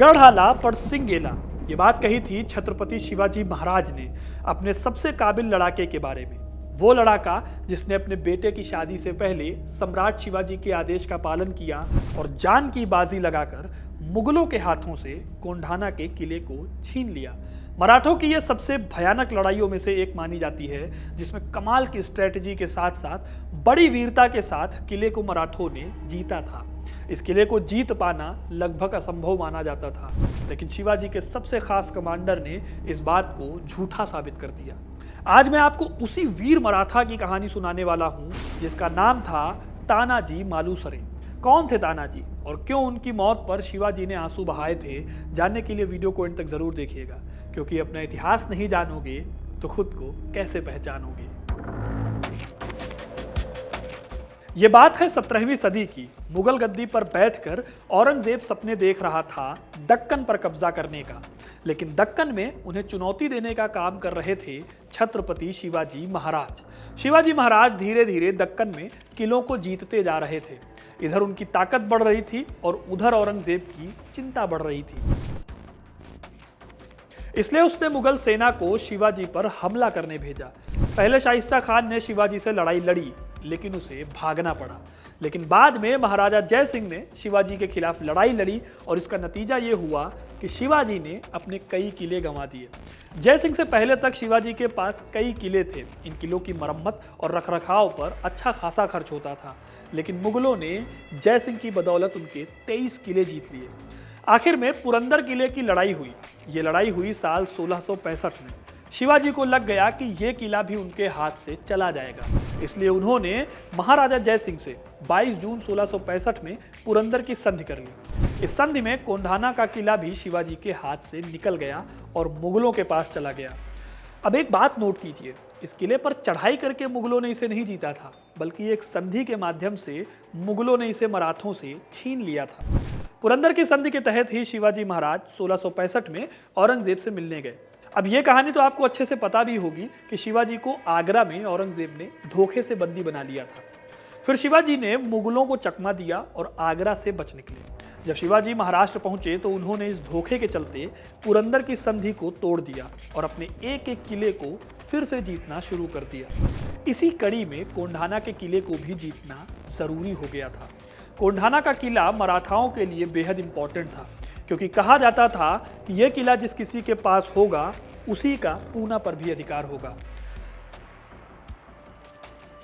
गढ़ पर सिंह गेला, ये बात कही थी छत्रपति शिवाजी महाराज ने अपने सबसे काबिल लड़ाके के बारे में। वो लड़ाका जिसने अपने बेटे की शादी से पहले सम्राट शिवाजी के आदेश का पालन किया और जान की बाजी लगाकर मुगलों के हाथों से कोंढाना के किले को छीन लिया। मराठों की यह सबसे भयानक लड़ाइयों में से एक मानी जाती है, जिसमें कमाल की स्ट्रेटजी के साथ साथ बड़ी वीरता के साथ किले को मराठों ने जीता था। इस किले को जीत पाना लगभग असंभव माना जाता था, लेकिन शिवाजी के सबसे खास कमांडर ने इस बात को झूठा साबित कर दिया। आज मैं आपको उसी वीर मराठा की कहानी सुनाने वाला हूं जिसका नाम था तानाजी मालुसरे। कौन थे तानाजी और क्यों उनकी मौत पर शिवाजी ने आंसू बहाए थे, जानने के लिए वीडियो को अंत तक जरूर देखिएगा, क्योंकि अपना इतिहास नहीं जानोगे तो खुद को कैसे पहचानोगे। ये बात है 17वीं सदी की। मुगल गद्दी पर बैठकर औरंगजेब सपने देख रहा था दक्कन पर कब्जा करने का, लेकिन दक्कन में उन्हें चुनौती देने का काम कर रहे थे छत्रपति शिवाजी महाराज। शिवाजी महाराज धीरे धीरे दक्कन में किलों को जीतते जा रहे थे। इधर उनकी ताकत बढ़ रही थी और उधर औरंगजेब की चिंता बढ़ रही थी। इसलिए उसने मुगल सेना को शिवाजी पर हमला करने भेजा। पहले शाइस्ता खान ने शिवाजी से लड़ाई लड़ी, लेकिन उसे भागना पड़ा। लेकिन बाद में महाराजा जय सिंह ने शिवाजी के खिलाफ लड़ाई लड़ी और इसका नतीजा ये हुआ कि शिवाजी ने अपने कई किले गंवा दिए। जय सिंह से पहले तक शिवाजी के पास कई किले थे। इन किलों की मरम्मत और रखरखाव पर अच्छा खासा खर्च होता था, लेकिन मुगलों ने जय सिंह की बदौलत उनके 23 किले जीत लिए। आखिर में पुरंदर किले की लड़ाई हुई। ये लड़ाई हुई साल 1665 में। शिवाजी को लग गया कि यह किला भी उनके हाथ से चला जाएगा, इसलिए उन्होंने महाराजा जय सिंह से 22 जून 1665 में पुरंदर की संधि कर ली। इस संधि में कोंढाना का किला भी शिवाजी के हाथ से निकल गया और मुगलों के पास चला गया। अब एक बात नोट कीजिए, इस किले पर चढ़ाई करके मुगलों ने इसे नहीं जीता था, बल्कि एक संधि के माध्यम से मुगलों ने इसे मराठों से छीन लिया था। पुरंदर की संधि के तहत ही शिवाजी महाराज 1665 में औरंगजेब से मिलने गए। अब ये कहानी तो आपको अच्छे से पता भी होगी कि शिवाजी को आगरा में औरंगजेब ने धोखे से बंदी बना लिया था। फिर शिवाजी ने मुगलों को चकमा दिया और आगरा से बच निकले। जब शिवाजी महाराष्ट्र पहुंचे तो उन्होंने इस धोखे के चलते पुरंदर की संधि को तोड़ दिया और अपने एक एक किले को फिर से जीतना शुरू कर दिया। इसी कड़ी में कोंढाना के किले को भी जीतना जरूरी हो गया था। कोंढाना का किला मराठाओं के लिए बेहद इंपॉर्टेंट था, क्योंकि कहा जाता था कि यह किला जिस किसी के पास होगा उसी का पूना पर भी अधिकार होगा।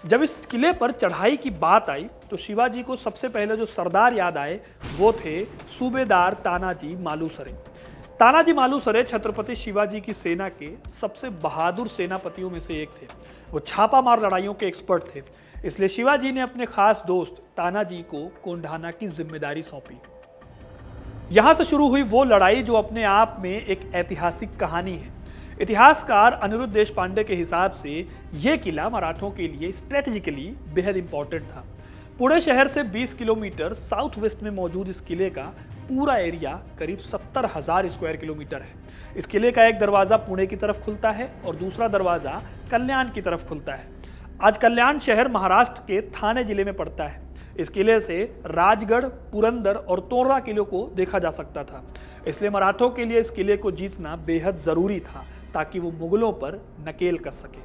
जब इस किले पर चढ़ाई की बात आई तो शिवाजी को सबसे पहले जो सरदार याद आए वो थे सूबेदार तानाजी मालुसरे। तानाजी मालुसरे छत्रपति शिवाजी की सेना के सबसे बहादुर सेनापतियों में से एक थे। वो छापामार लड़ाइयों के एक्सपर्ट थे, इसलिए शिवाजी ने अपने खास दोस्त तानाजी को कोंढाना की जिम्मेदारी सौंपी। यहां से शुरू हुई वो लड़ाई जो अपने आप में एक ऐतिहासिक कहानी है। इतिहासकार अनिरुद्ध देशपांडे के हिसाब से यह किला मराठों के लिए स्ट्रेटेजिकली बेहद इंपॉर्टेंट था। पुणे शहर से 20 किलोमीटर साउथ वेस्ट में मौजूद इस किले का पूरा एरिया करीब 70,000 स्क्वायर किलोमीटर है। इस किले का एक दरवाजा पुणे की तरफ खुलता है और दूसरा दरवाजा कल्याण की तरफ खुलता है। आज कल्याण शहर महाराष्ट्र के थाने जिले में पड़ता है। इस किले से राजगढ़, पुरंदर और तोरवा किलों को देखा जा सकता था। इसलिए मराठों के लिए इस किले को जीतना बेहद जरूरी था, ताकि वो मुगलों पर नकेल कस सके।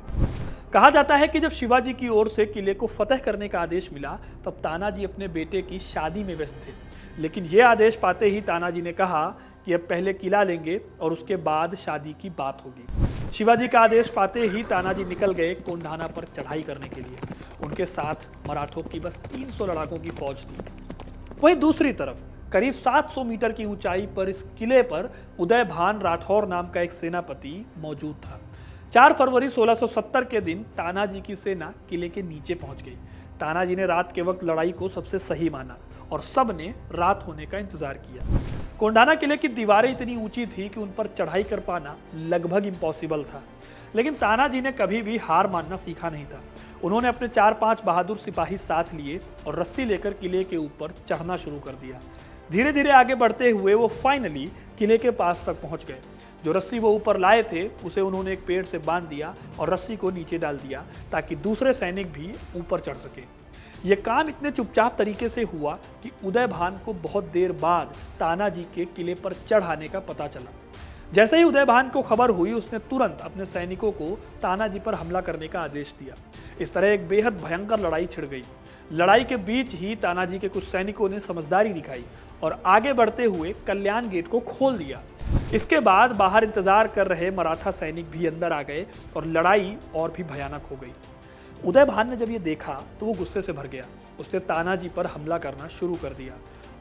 कहा जाता है कि जब शिवाजी की ओर से किले को फतह करने का आदेश मिला तब तानाजी अपने बेटे की शादी में व्यस्त थे, लेकिन यह आदेश पाते ही तानाजी ने कहा कि अब पहले किला लेंगे और उसके बाद शादी की बात होगी। शिवाजी का आदेश पाते ही तानाजी निकल गए कोंढाना पर चढ़ाई करने के लिए। उनके साथ मराठों की बस 300 लड़ाकों की फौज थी। वहीं दूसरी तरफ करीब 700 मीटर की ऊंचाई पर इस किले पर उदयभान राठौर नाम का एक सेनापति मौजूद था। 4 फरवरी 1670 के दिन तानाजी की सेना किले के नीचे पहुंच गई। तानाजी ने रात के वक्त लड़ाई को सबसे सही माना और सब ने रात होने का इंतजार किया। कोंढाना किले की दीवारें इतनी ऊंची थी कि उन पर चढ़ाई कर पाना लगभग इम्पॉसिबल था, लेकिन तानाजी ने कभी भी हार मानना सीखा नहीं था। उन्होंने अपने 4-5 बहादुर सिपाही साथ लिए और रस्सी लेकर किले के ऊपर चढ़ना शुरू कर दिया। धीरे धीरे आगे बढ़ते हुए वो फाइनली किले के पास तक पहुंच गए। जो रस्सी वो ऊपर लाए थे उसे उन्होंने एक पेड़ से बांध दिया और रस्सी को नीचे डाल दिया ताकि दूसरे सैनिक भी ऊपर चढ़ सके। ये काम इतने चुपचाप तरीके से हुआ कि उदयभान को बहुत देर बाद तानाजी के किले पर चढ़ आने का पता चला। जैसे ही उदयभान को खबर हुई, उसने तुरंत अपने सैनिकों को तानाजी पर हमला करने का आदेश दिया। इस तरह एक बेहद भयंकर लड़ाई छिड़ गई। लड़ाई के बीच ही तानाजी के कुछ सैनिकों ने समझदारी दिखाई और आगे बढ़ते हुए कल्याण गेट को खोल दिया। इसके बाद बाहर इंतजार कर रहे मराठा सैनिक भी अंदर आ गए और लड़ाई और भी भयानक हो गई। उदयभान ने जब ये देखा तो वो गुस्से से भर गया। उसने तानाजी पर हमला करना शुरू कर दिया।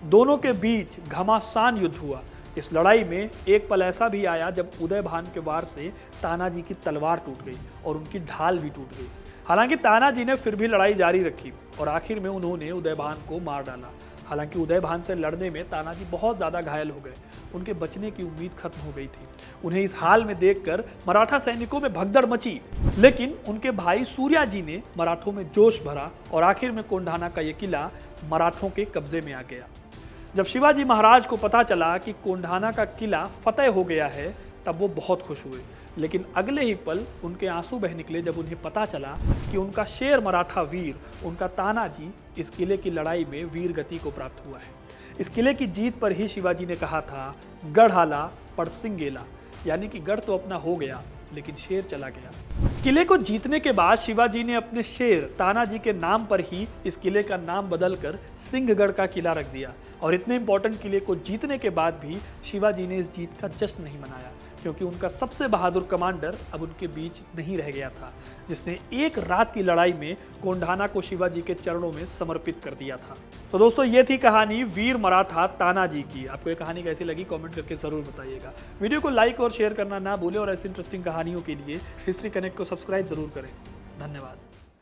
दोनों के बीच घमासान युद्ध हुआ। इस लड़ाई में एक पल ऐसा भी आया जब उदयभान के वार से तानाजी की तलवार टूट गई और उनकी ढाल भी टूट गई। हालांकि तानाजी ने फिर भी लड़ाई जारी रखी और आखिर में उन्होंने उदयभान को मार डाला। हालांकि उदयभान से लड़ने में तानाजी बहुत ज़्यादा घायल हो गए। उनके बचने की उम्मीद खत्म हो गई थी। उन्हें इस हाल में देखकर मराठा सैनिकों में भगदड़ मची, लेकिन उनके भाई सूर्याजी ने मराठों में जोश भरा और आखिर में कोंढाना का ये किला मराठों के कब्जे में आ गया। जब शिवाजी महाराज को पता चला कि कोंढाना का किला फतेह हो गया है, तब वो बहुत खुश हुए। लेकिन अगले ही पल उनके आंसू बह निकले जब उन्हें पता चला कि उनका शेर मराठा वीर, उनका तानाजी, इस किले की लड़ाई में वीर गति को प्राप्त हुआ है। इस किले की जीत पर ही शिवाजी ने कहा था, गढ़ आला पर सिंह गेला, यानी कि गढ़ तो अपना हो गया लेकिन शेर चला गया। किले को जीतने के बाद शिवाजी ने अपने शेर तानाजी के नाम पर ही इस किले का नाम बदलकर सिंहगढ़ का किला रख दिया। और इतने इंपॉर्टेंट किले को जीतने के बाद भी शिवाजी ने इस जीत का जश्न नहीं मनाया, क्योंकि उनका सबसे बहादुर कमांडर अब उनके बीच नहीं रह गया था, जिसने एक रात की लड़ाई में कोंढाना को शिवाजी के चरणों में समर्पित कर दिया था। तो दोस्तों, ये थी कहानी वीर मराठा तानाजी की। आपको ये कहानी कैसी लगी कमेंट करके जरूर बताइएगा। वीडियो को लाइक और शेयर करना ना भूलें और ऐसी इंटरेस्टिंग कहानियों के लिए हिस्ट्री कनेक्ट को सब्सक्राइब जरूर करें। धन्यवाद।